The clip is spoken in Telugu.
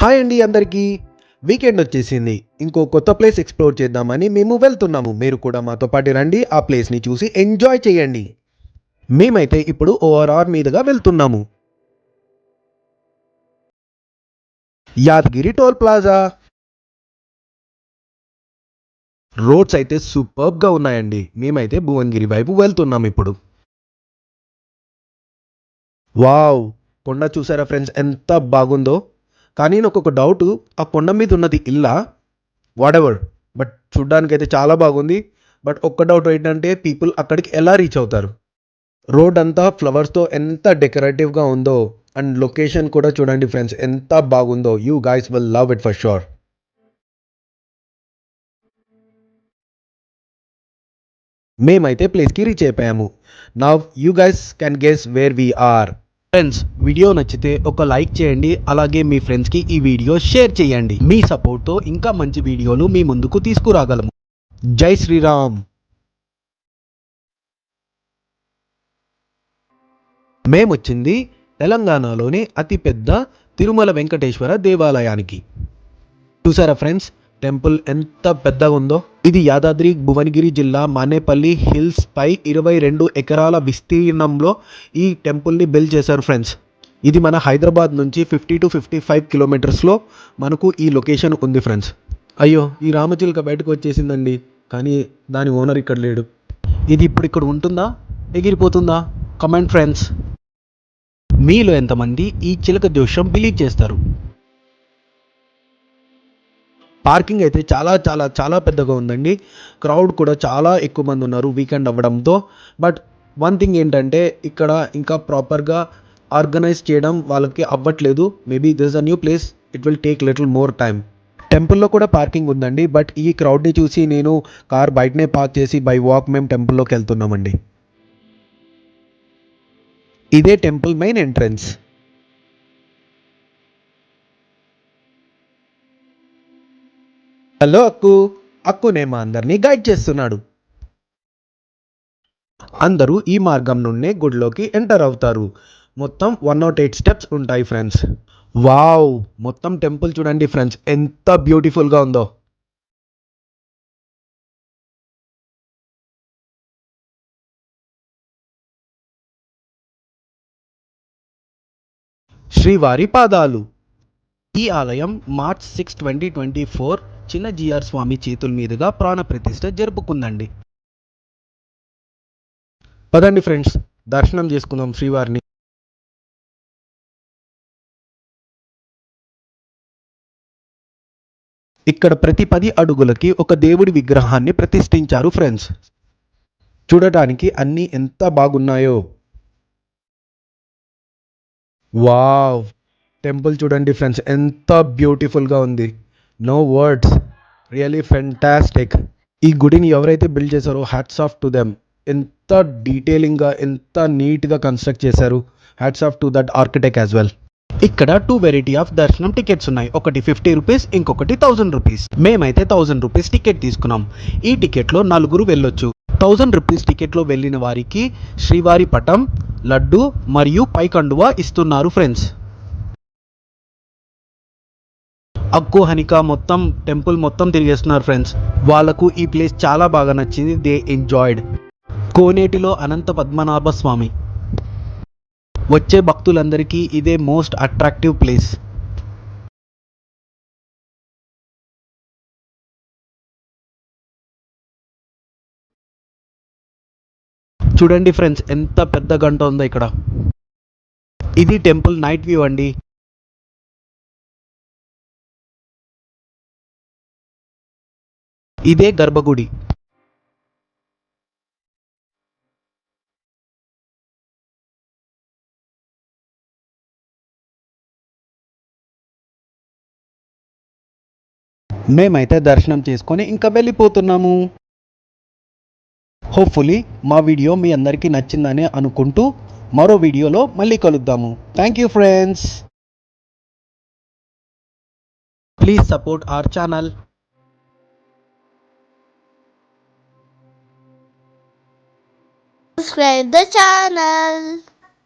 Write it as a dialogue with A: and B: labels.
A: హాయ్ అండి అందరికీ. వీకెండ్ వచ్చేసింది. ఇంకో కొత్త ప్లేస్ ఎక్స్‌ప్లోర్ చేద్దామని మేము వెళ్తున్నాము. మీరు కూడా మాతో పాటు రండి. ఆ ప్లేస్‌ని చూసి ఎంజాయ్ చేయండి. మేమైతే ఇప్పుడు ఓఆర్ఆర్ మీదుగా వెళ్తున్నాము. Yadagiri toll plaza. రోడ్స్ అయితే సూపర్బ్‌గా ఉన్నాయండి. మేమైతే భువనగిరి వైపు వెళ్తున్నాం ఇప్పుడు. వావ్! కొండ చూసారా ఫ్రెండ్స్ ఎంత బాగుందో. కానీ నాకొక డౌటు, ఆ కొండ మీద ఉన్నది ఇల్లా? వాటెవర్. బట్ చూడ్డానికైతే చాలా బాగుంది. బట్ ఒక్క డౌట్ ఏంటంటే పీపుల్ అక్కడికి ఎలా రీచ్ అవుతారు? రోడ్ అంతా ఫ్లవర్స్‌తో ఎంత డెకరేటివ్‌గా ఉందో. అండ్ లొకేషన్ కూడా చూడండి ఫ్రెండ్స్ ఎంత బాగుందో. You guys will love it for sure. మేమైతే ప్లేస్‌కి రీచ్ అయిపోయాము. Now you guys can guess where we are. Friends video నచ్చితే ఒక లైక్ చేయండి. అలాగే మీ ఫ్రెండ్స్‌కి ఈ వీడియో షేర్ చేయండి. మీ సపోర్ట్‌తో ఇంకా మంచి వీడియోలు మీ ముందుకు తీసుకురాగలము. జై శ్రీరామ్. మేమొచ్చింది తెలంగాణలోని అతిపెద్ద తిరుమల వెంకటేశ్వర దేవాలయానికి. చూసారా ఫ్రెండ్స్ టెంపుల్ ఎంత పెద్దగా ఉందో. ఇది యాదాద్రి భువనగిరి జిల్లా మానేపల్లి హిల్స్ పై 22 ఎకరాల విస్తీర్ణంలో ఈ టెంపుల్ని బిల్డ్ చేశారు ఫ్రెండ్స్. ఇది మన హైదరాబాద్ నుంచి 50 to 55 కిలోమీటర్స్లో మనకు ఈ లొకేషన్ ఉంది ఫ్రెండ్స్. అయ్యో ఈ రామచిలుక బయటకు వచ్చేసిందండి. కానీ దాని ఓనర్ ఇక్కడ లేడు. ఇది ఇప్పుడు ఇక్కడ ఉంటుందా, ఎగిరిపోతుందా? Comment friends. మీలో ఎంతమంది ఈ చిలక జోష్యం బిలీవ్ చేస్తారు? పార్కింగ్ అయితే చాలా చాలా చాలా పెద్దగా ఉందండి. క్రౌడ్ కూడా చాలా ఎక్కువ మంది ఉన్నారు వీకెండ్ అవ్వడంతో. బట్ వన్ థింగ్ ఏంటంటే ఇక్కడ ఇంకా ప్రాపర్గా ఆర్గనైజ్ చేయడం వాళ్ళకి అవ్వట్లేదు. Maybe this a new place, it will take little more time. టెంపుల్లో కూడా పార్కింగ్ ఉందండి. బట్ ఈ క్రౌడ్ని చూసి నేను కార్ బయటనే పార్క్ చేసి బై వాక్ మేము టెంపుల్లోకి వెళ్తున్నామండి. ఇదే టెంపుల్ మెయిన్ ఎంట్రన్స్. హలో అక్కు. అక్కునే మా అందరినీ గైడ్ చేస్తున్నాడు. అందరూ ఈ మార్గం నుండే గుడిలోకి ఎంటర్ అవుతారు. మొత్తం 108 స్టెప్స్ ఉంటాయి ఫ్రెండ్స్. వావ్! మొత్తం టెంపుల్ చూడండి ఫ్రెండ్స్ ఎంత బ్యూటిఫుల్గా ఉందో. శ్రీవారి పాదాలు. ఈ ఆలయం మార్చ్ 6, 2024 చిన్న జిఆర్ స్వామి చేతుల మీదుగా ప్రాణ ప్రతిష్ఠ జరుపుకుందండి. పదండి ఫ్రెండ్స్ దర్శనం చేసుకుందాం శ్రీవారిని. ఇక్కడ ప్రతి 10 అడుగులకి ఒక దేవుడి విగ్రహాన్ని ప్రతిష్ఠించారు ఫ్రెండ్స్. చూడటానికి అన్నీ ఎంత బాగున్నాయో. వావ్! టెంపుల్ చూడండి ఫ్రెండ్స్ ఎంత బ్యూటిఫుల్గా ఉంది. No words. Really fantastic. ఈ గుడిని ఎవరైతే బిల్డ్ చేశారో హ్యాట్స్ ఆఫ్ టు దెమ్. ఎంత డీటెయిలింగ్గా ఎంత నీట్గా కన్స్ట్రక్ట్ చేశారు. Hats off to that architect as well. ఇక్కడ 2 వెరైటీ ఆఫ్ దర్శనం టికెట్స్ ఉన్నాయి. ఒకటి 50 రూపీస్, ఇంకొకటి 1000 రూపీస్. మేమైతే 1000 రూపీస్ టికెట్ తీసుకున్నాం. ఈ టికెట్లో నలుగురు వెళ్ళొచ్చు. 1000 రూపీస్ టికెట్లో వెళ్ళిన వారికి శ్రీవారి పటం, లడ్డు మరియు పైకండువా ఇస్తున్నారు ఫ్రెండ్స్. అక్కు హనిక మొత్తం టెంపుల్ మొత్తం తిరిగేస్తున్నారు ఫ్రెండ్స్. వాళ్ళకు ఈ ప్లేస్ చాలా బాగా నచ్చింది. They enjoyed. కోనేటిలో అనంత పద్మనాభ స్వామి. వచ్చే భక్తులందరికీ ఇదే మోస్ట్ అట్రాక్టివ్ ప్లేస్. చూడండి ఫ్రెండ్స్ ఎంత పెద్ద గంట ఉందో ఇక్కడ. ఇది టెంపుల్ నైట్ వ్యూ అండి. ఇదే గర్భగుడి. మేమైతే దర్శనం చేసుకొని ఇంకా వెళ్ళిపోతున్నాము. హోప్ఫుల్లీ మా వీడియో మీ అందరికీ నచ్చిందని అనుకుంటూ మరో వీడియోలో మళ్ళీ కలుద్దాము. Thank you friends. Please support our channel.
B: Subscribe the channel.